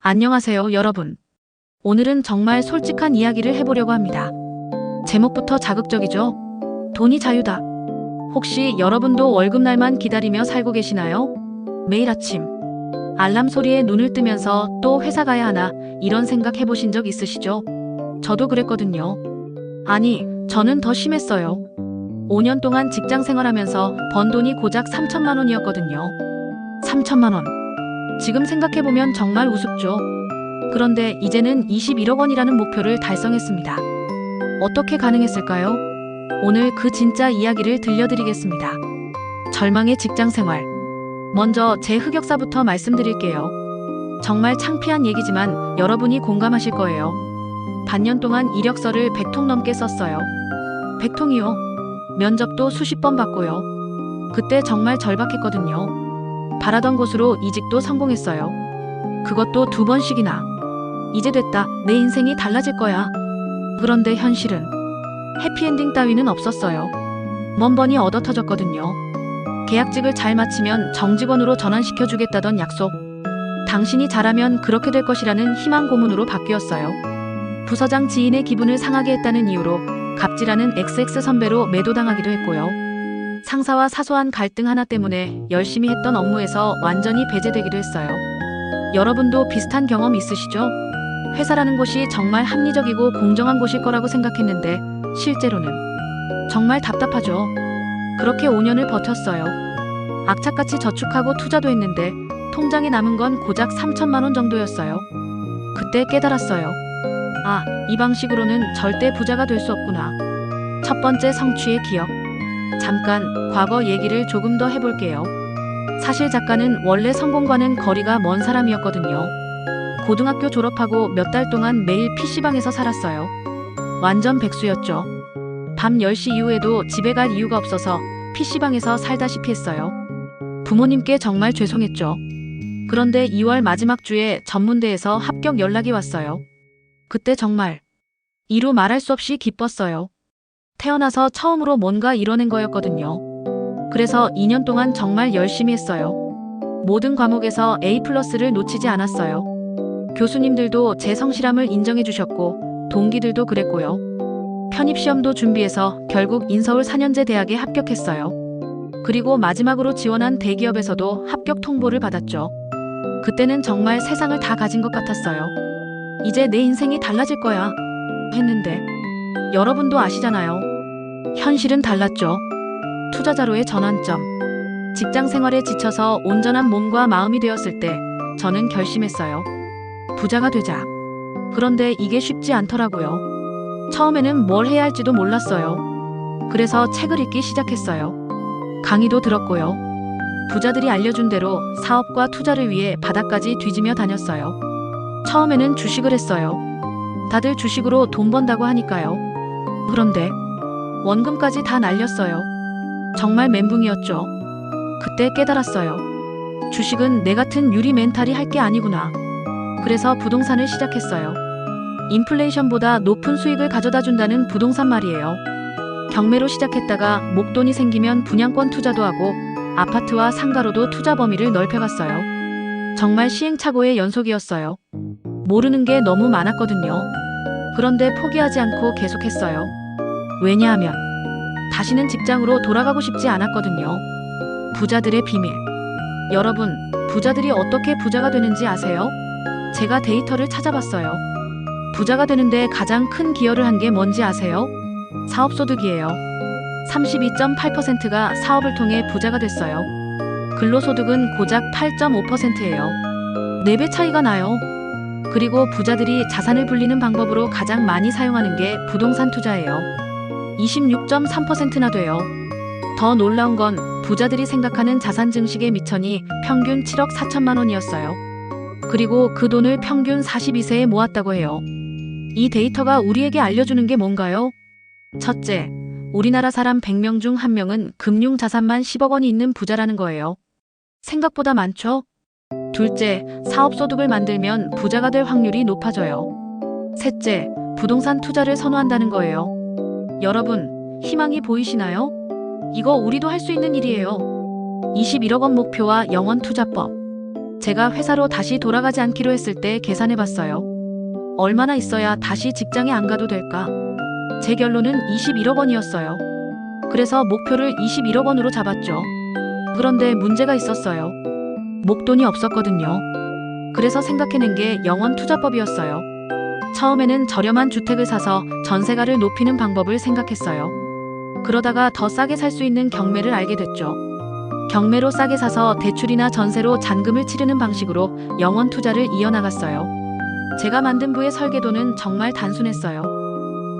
안녕하세요, 여러분. 오늘은 정말 솔직한 이야기를 해보려고 합니다. 제목부터 자극적이죠? 돈이 자유다. 혹시 여러분도 월급날만 기다리며 살고 계시나요? 매일 아침 알람 소리에 눈을 뜨면서 또 회사 가야 하나 이런 생각 해보신 적 있으시죠? 저도 그랬거든요. 아니, 저는 더 심했어요. 5년 동안 직장 생활하면서 번 돈이 고작 3천만 원이었거든요. 3천만 원. 지금 생각해보면 정말 우습죠. 그런데 이제는 21억 원이라는 목표를 달성했습니다. 어떻게 가능했을까요? 오늘 그 진짜 이야기를 들려드리겠습니다. 절망의 직장 생활. 먼저 제 흑역사부터 말씀드릴게요. 정말 창피한 얘기지만 여러분이 공감하실 거예요. 반년 동안 이력서를 100통 넘게 썼어요. 100통이요. 면접도 수십 번 봤고요. 그때 정말 절박했거든요. 바라던 곳으로 이직도 성공했어요. 그것도 2번씩이나. 이제 됐다. 내 인생이 달라질 거야. 그런데 현실은 해피엔딩 따위는 없었어요. 먼번이 얻어 터졌거든요. 계약직을 잘 마치면 정직원으로 전환시켜주겠다던 약속. 당신이 잘하면 그렇게 될 것이라는 희망 고문으로 바뀌었어요. 부서장 지인의 기분을 상하게 했다는 이유로 갑질하는 XX 선배로 매도당하기도 했고요. 상사와 사소한 갈등 하나 때문에 열심히 했던 업무에서 완전히 배제되기도 했어요. 여러분도 비슷한 경험 있으시죠? 회사라는 곳이 정말 합리적이고 공정한 곳일 거라고 생각했는데 실제로는 정말 답답하죠. 그렇게 5년을 버텼어요. 악착같이 저축하고 투자도 했는데 통장에 남은 건 고작 3천만 원 정도였어요. 그때 깨달았어요. 아, 이 방식으로는 절대 부자가 될 수 없구나. 첫 번째, 성취의 기억. 잠깐 과거 얘기를 조금 더 해볼게요. 사실 작가는 원래 성공과는 거리가 먼 사람이었거든요. 고등학교 졸업하고 몇 달 동안 매일 PC방에서 살았어요. 완전 백수였죠. 밤 10시 이후에도 집에 갈 이유가 없어서 PC방에서 살다시피 했어요. 부모님께 정말 죄송했죠. 그런데 2월 마지막 주에 전문대에서 합격 연락이 왔어요. 그때 정말 이루 말할 수 없이 기뻤어요. 태어나서 처음으로 뭔가 이뤄낸 거였거든요. 그래서 2년 동안 정말 열심히 했어요. 모든 과목에서 A+를 놓치지 않았어요. 교수님들도 제 성실함을 인정해 주셨고 동기들도 그랬고요. 편입시험도 준비해서 결국 인서울 4년제 대학에 합격했어요. 그리고 마지막으로 지원한 대기업에서도 합격 통보를 받았죠. 그때는 정말 세상을 다 가진 것 같았어요. 이제 내 인생이 달라질 거야 했는데 여러분도 아시잖아요. 현실은 달랐죠. 투자자로의 전환점. 직장 생활에 지쳐서 온전한 몸과 마음이 되었을 때 저는 결심했어요. 부자가 되자. 그런데 이게 쉽지 않더라고요. 처음에는 뭘 해야 할지도 몰랐어요. 그래서 책을 읽기 시작했어요. 강의도 들었고요. 부자들이 알려준 대로 사업과 투자를 위해 바닥까지 뒤지며 다녔어요. 처음에는 주식을 했어요. 다들 주식으로 돈 번다고 하니까요. 그런데 원금까지 다 날렸어요. 정말 멘붕이었죠. 그때 깨달았어요. 주식은 내 같은 유리 멘탈이 할 게 아니구나. 그래서 부동산을 시작했어요. 인플레이션보다 높은 수익을 가져다 준다는 부동산 말이에요. 경매로 시작했다가 목돈이 생기면 분양권 투자도 하고 아파트와 상가로도 투자 범위를 넓혀갔어요. 정말 시행착오의 연속이었어요. 모르는 게 너무 많았거든요. 그런데 포기하지 않고 계속했어요. 왜냐하면 다시는 직장으로 돌아가고 싶지 않았거든요. 부자들의 비밀. 여러분, 부자들이 어떻게 부자가 되는지 아세요? 제가 데이터를 찾아봤어요. 부자가 되는데 가장 큰 기여를 한 게 뭔지 아세요? 사업소득이에요. 32.8%가 사업을 통해 부자가 됐어요. 근로소득은 고작 8.5%예요. 4배 차이가 나요. 그리고 부자들이 자산을 불리는 방법으로 가장 많이 사용하는 게 부동산 투자예요. 26.3%나 돼요. 더 놀라운 건 부자들이 생각하는 자산 증식의 미천이 평균 7억 4천만 원이었어요. 그리고 그 돈을 평균 42세에 모았다고 해요. 이 데이터가 우리에게 알려주는 게 뭔가요? 첫째, 우리나라 사람 100명 중 1명은 금융 자산만 10억 원이 있는 부자라는 거예요. 생각보다 많죠? 둘째, 사업소득을 만들면 부자가 될 확률이 높아져요. 셋째, 부동산 투자를 선호한다는 거예요. 여러분, 희망이 보이시나요? 이거 우리도 할 수 있는 일이에요. 21억 원 목표와 영원 투자법. 제가 회사로 다시 돌아가지 않기로 했을 때 계산해 봤어요. 얼마나 있어야 다시 직장에 안 가도 될까? 제 결론은 21억 원이었어요. 그래서 목표를 21억 원으로 잡았죠. 그런데 문제가 있었어요. 목돈이 없었거든요. 그래서 생각해낸 게 영원 투자법이었어요. 처음에는 저렴한 주택을 사서 전세가를 높이는 방법을 생각했어요. 그러다가 더 싸게 살 수 있는 경매를 알게 됐죠. 경매로 싸게 사서 대출이나 전세로 잔금을 치르는 방식으로 영원 투자를 이어나갔어요. 제가 만든 부의 설계도는 정말 단순했어요.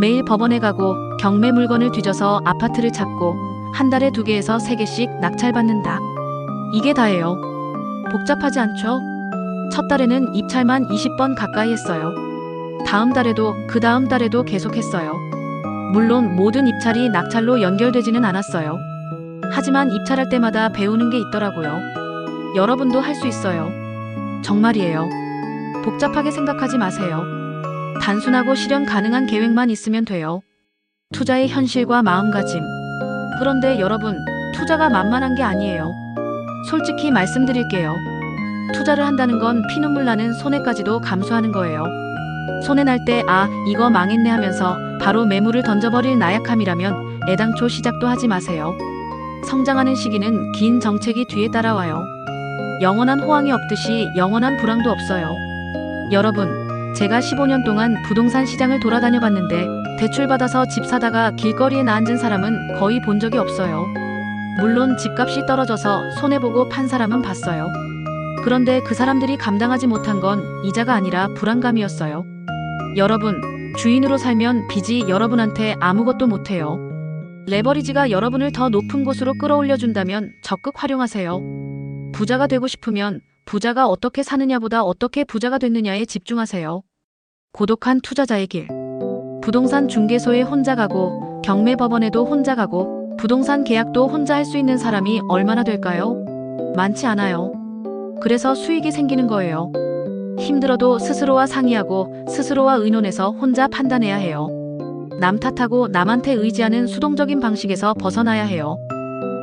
매일 법원에 가고 경매 물건을 뒤져서 아파트를 찾고 한 달에 2개에서 3개씩 낙찰받는다. 이게 다예요. 복잡하지 않죠? 첫 달에는 입찰만 20번 가까이 했어요. 다음 달에도 그 다음 달에도 계속했어요. 물론 모든 입찰이 낙찰로 연결되지는 않았어요. 하지만 입찰할 때마다 배우는 게 있더라고요. 여러분도 할 수 있어요. 정말이에요. 복잡하게 생각하지 마세요. 단순하고 실현 가능한 계획만 있으면 돼요. 투자의 현실과 마음가짐. 그런데 여러분, 투자가 만만한 게 아니에요. 솔직히 말씀드릴게요. 투자를 한다는 건 피눈물 나는 손해까지도 감수하는 거예요. 손해 날 때 이거 망했네 하면서 바로 매물을 던져버릴 나약함이라면 애당초 시작도 하지 마세요. 성장하는 시기는 긴 정책이 뒤에 따라와요. 영원한 호황이 없듯이 영원한 불황도 없어요. 여러분, 제가 15년 동안 부동산 시장을 돌아다녀 봤는데 대출받아서 집 사다가 길거리에 나앉은 사람은 거의 본 적이 없어요. 물론 집값이 떨어져서 손해보고 판 사람은 봤어요. 그런데 그 사람들이 감당하지 못한 건 이자가 아니라 불안감이었어요. 여러분, 주인으로 살면 빚이 여러분한테 아무것도 못해요. 레버리지가 여러분을 더 높은 곳으로 끌어올려준다면 적극 활용하세요. 부자가 되고 싶으면 부자가 어떻게 사느냐보다 어떻게 부자가 됐느냐에 집중하세요. 고독한 투자자의 길. 부동산 중개소에 혼자 가고 경매 법원에도 혼자 가고 부동산 계약도 혼자 할 수 있는 사람이 얼마나 될까요? 많지 않아요. 그래서 수익이 생기는 거예요. 힘들어도 스스로와 상의하고 스스로와 의논해서 혼자 판단해야 해요. 남 탓하고 남한테 의지하는 수동적인 방식에서 벗어나야 해요.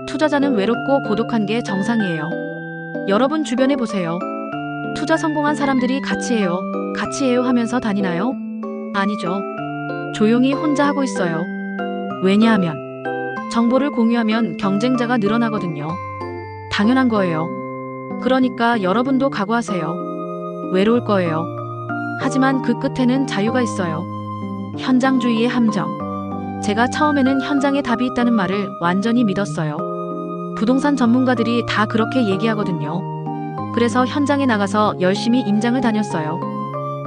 투자자는 외롭고 고독한 게 정상이에요. 여러분 주변에 보세요. 투자 성공한 사람들이 같이 해요 하면서 다니나요? 아니죠. 조용히 혼자 하고 있어요. 왜냐하면 정보를 공유하면 경쟁자가 늘어나거든요. 당연한 거예요. 그러니까 여러분도 각오하세요. 외로울 거예요. 하지만 그 끝에는 자유가 있어요. 현장주의의 함정. 제가 처음에는 현장에 답이 있다는 말을 완전히 믿었어요. 부동산 전문가들이 다 그렇게 얘기하거든요. 그래서 현장에 나가서 열심히 임장을 다녔어요.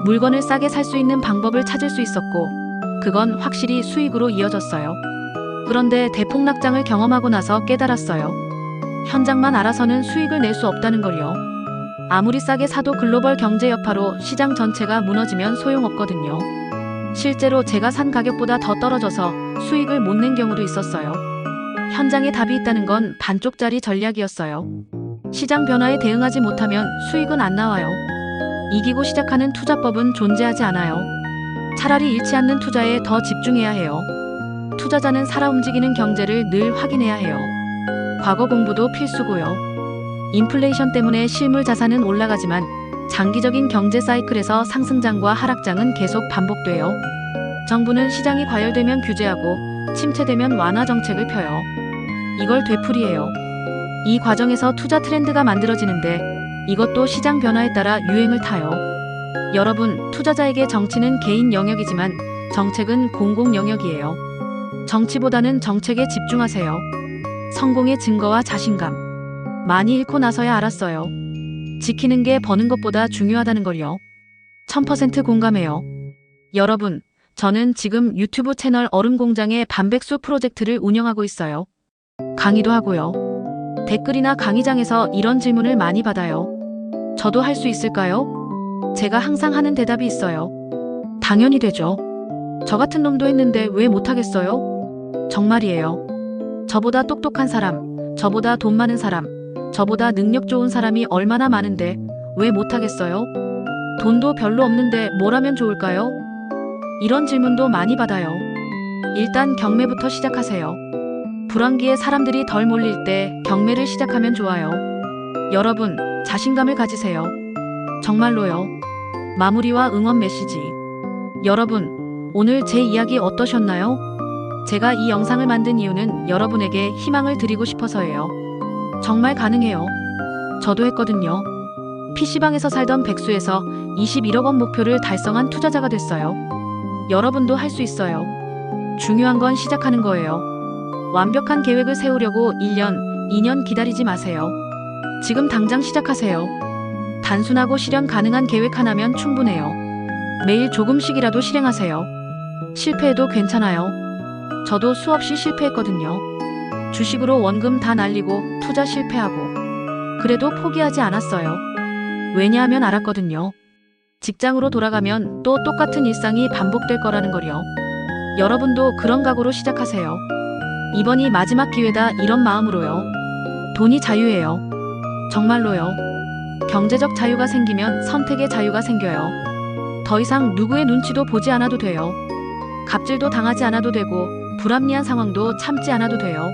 물건을 싸게 살 수 있는 방법을 찾을 수 있었고, 그건 확실히 수익으로 이어졌어요. 그런데 대폭락장을 경험하고 나서 깨달았어요. 현장만 알아서는 수익을 낼 수 없다는 걸요. 아무리 싸게 사도 글로벌 경제 여파로 시장 전체가 무너지면 소용없거든요. 실제로 제가 산 가격보다 더 떨어져서 수익을 못 낸 경우도 있었어요. 현장에 답이 있다는 건 반쪽짜리 전략이었어요. 시장 변화에 대응하지 못하면 수익은 안 나와요. 이기고 시작하는 투자법은 존재하지 않아요. 차라리 잃지 않는 투자에 더 집중해야 해요. 투자자는 살아 움직이는 경제를 늘 확인해야 해요. 과거 공부도 필수고요. 인플레이션 때문에 실물 자산은 올라가지만 장기적인 경제 사이클에서 상승장과 하락장은 계속 반복돼요. 정부는 시장이 과열되면 규제하고 침체되면 완화 정책을 펴요. 이걸 되풀이해요. 이 과정에서 투자 트렌드가 만들어지는데 이것도 시장 변화에 따라 유행을 타요. 여러분, 투자자에게 정치는 개인 영역이지만 정책은 공공 영역이에요. 정치보다는 정책에 집중하세요. 성공의 증거와 자신감. 많이 잃고 나서야 알았어요. 지키는 게 버는 것보다 중요하다는 걸요. 1000% 공감해요. 여러분, 저는 지금 유튜브 채널 얼음공장의 반백수 프로젝트를 운영하고 있어요. 강의도 하고요. 댓글이나 강의장에서 이런 질문을 많이 받아요. 저도 할 수 있을까요? 제가 항상 하는 대답이 있어요. 당연히 되죠. 저 같은 놈도 했는데 왜 못하겠어요? 정말이에요. 저보다 똑똑한 사람, 저보다 돈 많은 사람, 저보다 능력 좋은 사람이 얼마나 많은데 왜 못하겠어요? 돈도 별로 없는데 뭘 하면 좋을까요? 이런 질문도 많이 받아요. 일단 경매부터 시작하세요. 불황기에 사람들이 덜 몰릴 때 경매를 시작하면 좋아요. 여러분, 자신감을 가지세요. 정말로요. 마무리와 응원 메시지. 여러분, 오늘 제 이야기 어떠셨나요? 제가 이 영상을 만든 이유는 여러분에게 희망을 드리고 싶어서예요. 정말 가능해요. 저도 했거든요. PC방에서 살던 백수에서 21억 원 목표를 달성한 투자자가 됐어요. 여러분도 할 수 있어요. 중요한 건 시작하는 거예요. 완벽한 계획을 세우려고 1년, 2년 기다리지 마세요. 지금 당장 시작하세요. 단순하고 실현 가능한 계획 하나면 충분해요. 매일 조금씩이라도 실행하세요. 실패해도 괜찮아요. 저도 수없이 실패했거든요. 주식으로 원금 다 날리고 투자 실패하고. 그래도 포기하지 않았어요. 왜냐하면 알았거든요. 직장으로 돌아가면 또 똑같은 일상이 반복될 거라는 걸요. 여러분도 그런 각오로 시작하세요. 이번이 마지막 기회다 이런 마음으로요. 돈이 자유예요. 정말로요. 경제적 자유가 생기면 선택의 자유가 생겨요. 더 이상 누구의 눈치도 보지 않아도 돼요. 갑질도 당하지 않아도 되고 불합리한 상황도 참지 않아도 돼요.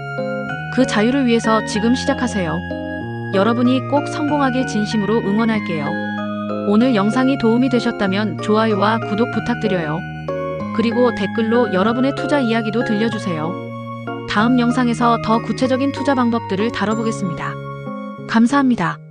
그 자유를 위해서 지금 시작하세요. 여러분이 꼭 성공하길 진심으로 응원할게요. 오늘 영상이 도움이 되셨다면 좋아요와 구독 부탁드려요. 그리고 댓글로 여러분의 투자 이야기도 들려주세요. 다음 영상에서 더 구체적인 투자 방법들을 다뤄보겠습니다. 감사합니다.